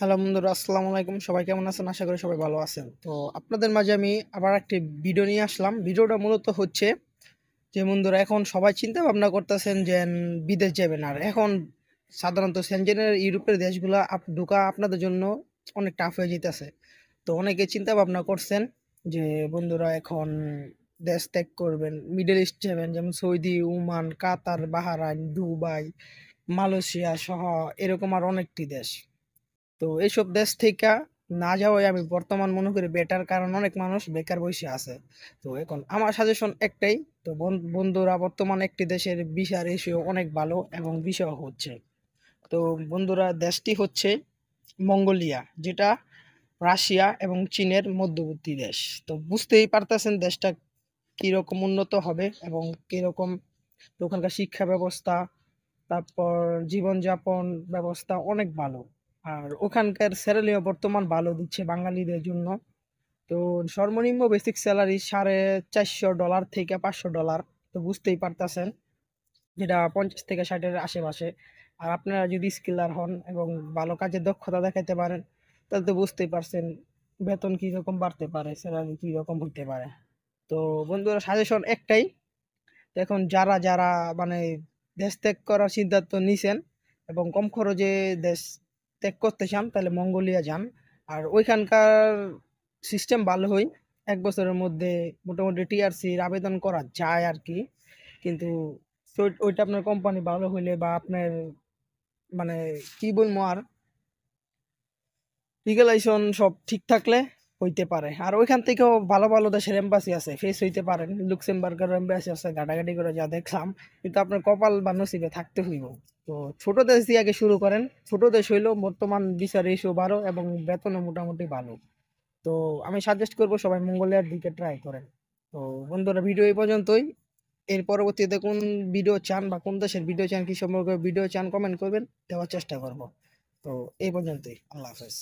Hello বন্ধুরা, আসসালামু আলাইকুম। সবাই কেমন আছেন? আশা করি সবাই ভালো আছেন। তো আপনাদের মাঝে আমি আবার একটি ভিডিও নিয়ে আসলাম। ভিডিওটা মূলত হচ্ছে যে বন্ধুরা, এখন সবাই চিন্তা ভাবনা করতেছেন যে বিদেশ যাবেন। আর এখন সাধারণত সেনজেনের ইউরোপের দেশগুলা ঢোকা আপনাদের জন্য অনেক টাফ হয়ে যেতেছে। তো অনেকে চিন্তা ভাবনা করছেন যে বন্ধুরা এখন দেশ ত্যাগ করবেন, মিডল ইস্ট যাবেন, যেমন সৌদি, ওমান, কাতার, বাহরাইন, দুবাই, মালয়েশিয়া সহ এরকম আর অনেকটি দেশ। তো এইসব দেশ থেকে না যাওয়াই আমি বর্তমান মনে করি বেটার, কারণ অনেক মানুষ বেকার বসে আছে। তো এখন আমার সাজেশন একটাই। তো বন্ধুরা, বর্তমান একটি দেশের ভিসা রেশিও অনেক ভালো এবং ভিসাও হচ্ছে। তো বন্ধুরা, দেশটি হচ্ছে মঙ্গোলিয়া, যেটা রাশিয়া এবং চীনের মধ্যবর্তী দেশ। তো বুঝতেই পারতেছেন দেশটা কিরকম উন্নত হবে এবং কিরকম। তো ওখানকার শিক্ষা ব্যবস্থা, তারপর জীবনযাপন ব্যবস্থা অনেক ভালো। আর ওখানকার স্যালারিও বর্তমান ভালো দিচ্ছে বাঙালিদের জন্য। তো সর্বনিম্ন বেসিক স্যালারি $450 থেকে $500। তো বুঝতেই পারতেছেন, যেটা 50 থেকে 60-এর আশেপাশে। আর আপনারা যদি স্কিলার হন এবং ভালো কাজের দক্ষতা দেখাতে পারেন, তাহলে তো বুঝতেই পারছেন বেতন কিরকম বাড়তে পারে, স্যালারি কিরকম হইতে পারে। তো বন্ধুরা, সাজেশন একটাই। তো এখন যারা যারা মানে দেশ ত্যাগ করার সিদ্ধান্ত নিছেন এবং কম খরচে দেশ ত্যাগ করতে চান, তাহলে মঙ্গোলিয়া যান। আর ওইখানকার সিস্টেম ভালো হয়। 1 বছরের মধ্যে মোটামুটি টিআরসির আবেদন করা যায় আর কি। কিন্তু ওইটা আপনার কোম্পানি ভালো হইলে বা আপনার মানে কি বলবো আর, লিগালাইজেশন সব ঠিক থাকলে হইতে পারে। আর ওইখান থেকেও ভালো ভালো দেশের এম্বাসি আছে, ফেস হইতে পারেন। লুক্সেমবার্গের এম্বাসি আছে, ঘাটাঘাটি করে যা দেখলাম। কিন্তু আপনার কপাল বা নসিবে থাকতে হইব। তো ছোট দেশ দিয়ে আগে শুরু করেন। ছোট দেশ হইলো বর্তমান ভিসা রেশিও 12 এবং বেতনও মোটামুটি ভালো। তো আমি সাজেস্ট করবো সবাই মঙ্গোলিয়ার দিকে ট্রাই করেন। তো বন্ধুরা, ভিডিও এই পর্যন্তই। এর পরবর্তীতে কোন ভিডিও চান বা কোন দেশের ভিডিও চান, কি সম্পর্কে ভিডিও চান, কমেন্ট করবেন, দেওয়ার চেষ্টা করব। তো এই পর্যন্তই। আল্লাহ হাফেজ।